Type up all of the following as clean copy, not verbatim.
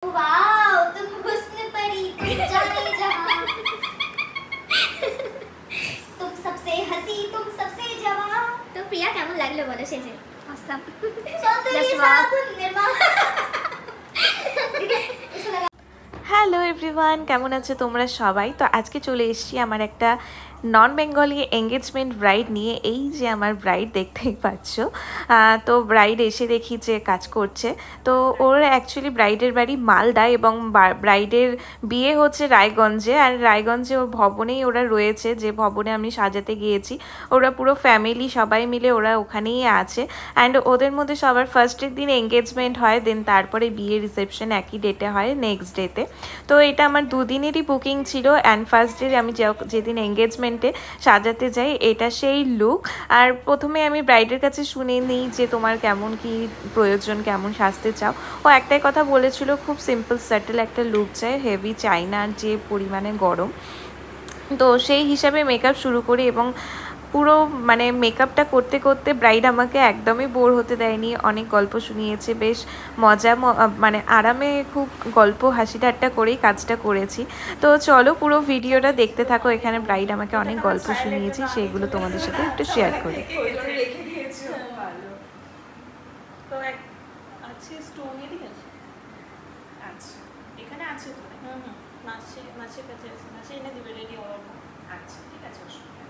Wow तुम हुस्न परी तुम जाने जहां तुम सबसे हंसी तुम सबसे जवां। तो प्रिया কেমন লাগলো বলো শেষে? awesome সৌন্দর্য সাবুন নির্মা। হ্যালো এভরিওয়ান, কেমন আছো তোমরা সবাই? তো আজকে চলে এসেছি আমার একটা নন বেঙ্গলি এঙ্গেজমেন্ট ব্রাইড নিয়ে। এই যে আমার ব্রাইড দেখতেই পাচ্ছ। তো ব্রাইড এসে দেখি যে কাজ করছে। তো ওর অ্যাকচুয়ালি ব্রাইডের বাড়ি মালদা এবং ব্রাইডের বিয়ে হচ্ছে রায়গঞ্জে। আর রায়গঞ্জে ওর ভবনেই ওরা রয়েছে, যে ভবনে আমি সাজাতে গিয়েছি। ওরা পুরো ফ্যামিলি সবাই মিলে ওরা ওখানেই আছে। অ্যান্ড ওদের মধ্যে সবার ফার্স্টের দিন এঙ্গেজমেন্ট হয়, দেন তারপরে বিয়ে রিসেপশন একই ডেটে হয়, নেক্সট ডেতে। তো এটা আমার দুদিনেরই বুকিং ছিল। অ্যান্ড ফার্স্ট ডে আমি যেদিন এঙ্গেজমেন্টে সাজাতে যাই, এটা সেই লুক। আর প্রথমে আমি ব্রাইডের কাছে শুনে নিই যে তোমার কেমন কি প্রয়োজন, কেমন সাজতে চাও। ও একটাই কথা বলেছিল, খুব সিম্পল স্যাটেল একটা লুক চাই, হেভি চাই না যে পরিমাণে গরম। তো সেই হিসাবে মেকআপ শুরু করি এবং পুরো মানে মেকআপটা করতে করতে ব্রাইড আমাকে একদমই বোর হতে দেয়নি। অনেক গল্প শুনিয়েছে, বেশ মজা মানে আরামে খুব গল্প হাসি ঠাট্টা করেই কাজটা করেছি। তো চলো পুরো ভিডিওটা দেখতে থাকো। এখানে ব্রাইড আমাকে অনেক গল্প শুনিয়েছি, সেইগুলো তোমাদের সাথে একটু শেয়ার করি। এখানে আছে তো মাছের কাছে আছে, মাছে এনে দিবে রেডি হওয়ার পর। আচ্ছা ঠিক আছে, অসুবিধা নেই।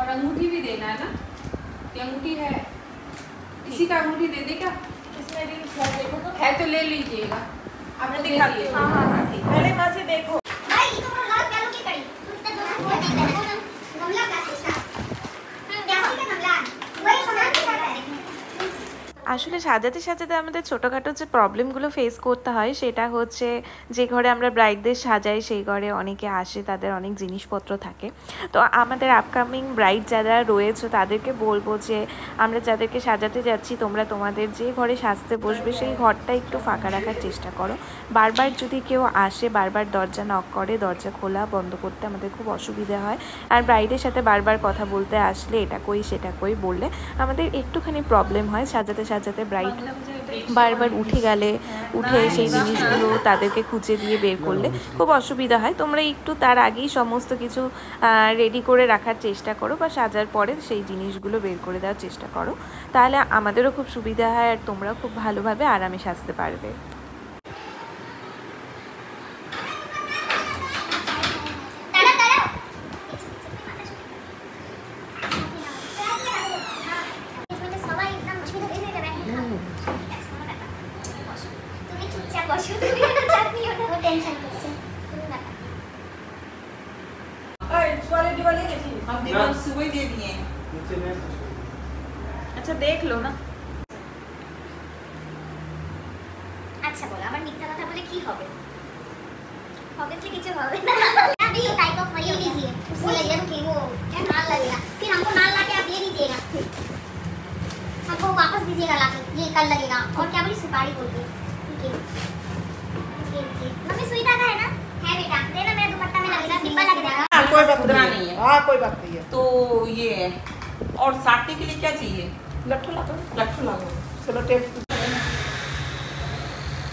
और अंगूठी भी देना है ना? ये अंगूठी है, इसी का अंगूठी दे देगा। इसमें रिंग देखो तो है, तो ले लीजिएगा। आपने दिखा दिए? हाँ हाँ हाँ ठीक। पहले वहाँ से देखो। भाई तुम लाल क्या की करी? उसने दो बहुत ही गमला का शीशा। कैसे का गमला? वही सामान के साथ है। আসলে সাজাতে সাজাতে আমাদের ছোটোখাটো যে প্রবলেমগুলো ফেস করতে হয়, সেটা হচ্ছে যে ঘরে আমরা ব্রাইডদের সাজাই সেই ঘরে অনেকে আসে, তাদের অনেক জিনিসপত্র থাকে। তো আমাদের আপকামিং ব্রাইড যারা রয়েছে তাদেরকে বলবো যে আমরা যাদেরকে সাজাতে যাচ্ছি, তোমরা তোমাদের যে ঘরে সাজতে বসবে সেই ঘরটা একটু ফাঁকা রাখার চেষ্টা করো। বারবার যদি কেউ আসে, বারবার দরজা নক করে, দরজা খোলা বন্ধ করতে আমাদের খুব অসুবিধা হয়। আর ব্রাইডের সাথে বারবার কথা বলতে আসলে এটা কই সেটা কই বললে আমাদের একটুখানি প্রবলেম হয়। সাজাতে সাজাতে ব্রাইড বারবার উঠে গেলে, উঠে সেই জিনিসগুলো তাদেরকে খুঁজে দিয়ে বের করলে খুব অসুবিধা হয়। তোমরা একটু তার আগেই সমস্ত কিছু রেডি করে রাখার চেষ্টা করো, বা সাজার পরে সেই জিনিসগুলো বের করে দেওয়ার চেষ্টা করো, তাহলে আমাদেরও খুব সুবিধা হয় আর তোমরাও খুব ভালোভাবে আরামে সাজতে পারবে। हम सुबह ही दे दिए। अच्छा देख लो ना। আচ্ছা বলো, আমার মিথ্যা কথা বলে কি হবে? ऑब्वियसली কিছু হবে না। अभी टाइप ऑफ ये लीजिए, उसको ले लिया कि वो क्या नाल लगेगा, फिर हमको नाल लाके आप ये दीजिएगा, हमको वापस दीजिएगा लाके, ये कल लगेगा। और क्या बोली, सुपारी बोलते हैं। ठीक है मम्मी, सुई धागा है ना? है बेटा, देना, मेरा दुपट्टा में लगेगा, डिब्बा लग जाएगा। कोई बात नहीं है। हाँ कोई बात नहीं है। तो ये और साटने के लिए क्या चाहिए? लट्ठू ला दो। लट्ठू ला दो। चलो टेप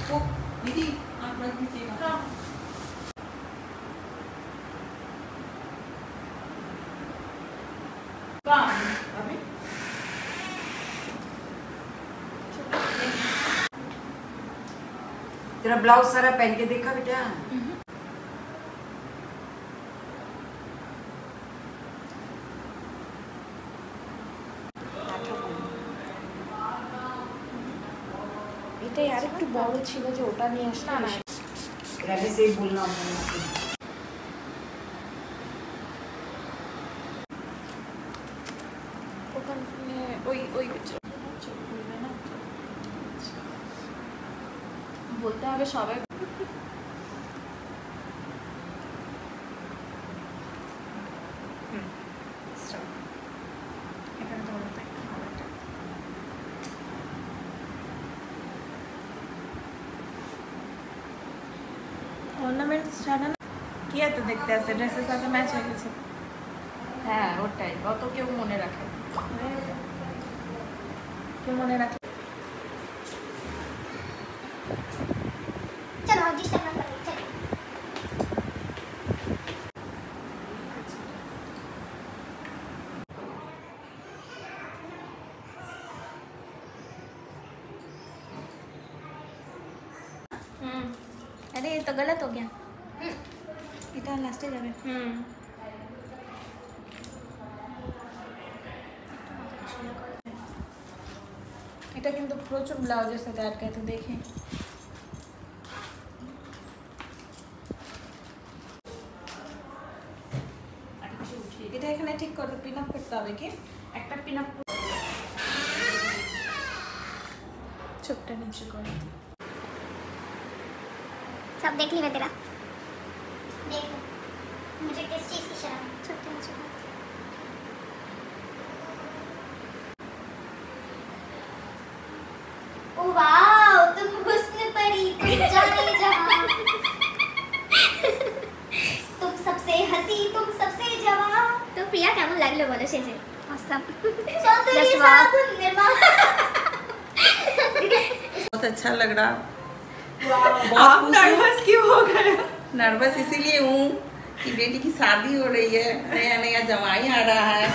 तो दीदी आप रख दीजिएगा। हाँ। अभी तेरा ब्लाउज सारा पहन के देखा बेटा? এটাই আরেকটু বড় ছিল যে ওটা নিয়ে আসলাম না। रवि से ही बोलना ওখানে ওই বলতে হবে সবাই। অর্নামেন্টস জানা কিয়া তো দেখতে আছে, ড্রেসের সাথে ম্যাচ হয়ে গেছে। হ্যাঁ ওটাই, অত কেউ মনে রাখে না। কেউ মনে রাখে। चलो अब जिस टाइम पर चलो अरे ये तो गलत हो गया এটা লাস্টে যাবে এটা কিন্তু প্রচুর ব্লাউজের সাথে আটকায়, তো দেখে এটা এখানে ঠিক করতে পিন আপ করতে হবে কি একটা পিন আপ ছোটটা নিচে করে सब देख ली मैं तेरा देख मुझे किस चीज की शर्म छोटे मुझे ओ वाओ तुम हुस्न परी तुम जाने जहां तुम सबसे हंसी तुम सबसे जवां तो प्रिया কেমন লাগলো বলো শেষে awesome सौंदर्य साबुन निर्मा बहुत अच्छा लग रहा। आप नर्वस क्यों हो गए? नर्वस इसीलिए हूँ कि बेटी की शादी हो रही है, नया नया जमाई आ रहा है।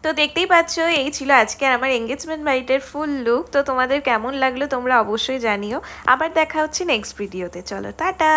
তো দেখতেই পাচ্ছ এই ছিল আজকে আমার এঙ্গেজমেন্ট বাইটের ফুল লুক। তো তোমাদের কেমন লাগলো তোমরা অবশ্যই জানিও। আবার দেখা হচ্ছে নেক্সট ভিডিওতে। চলো টাটা।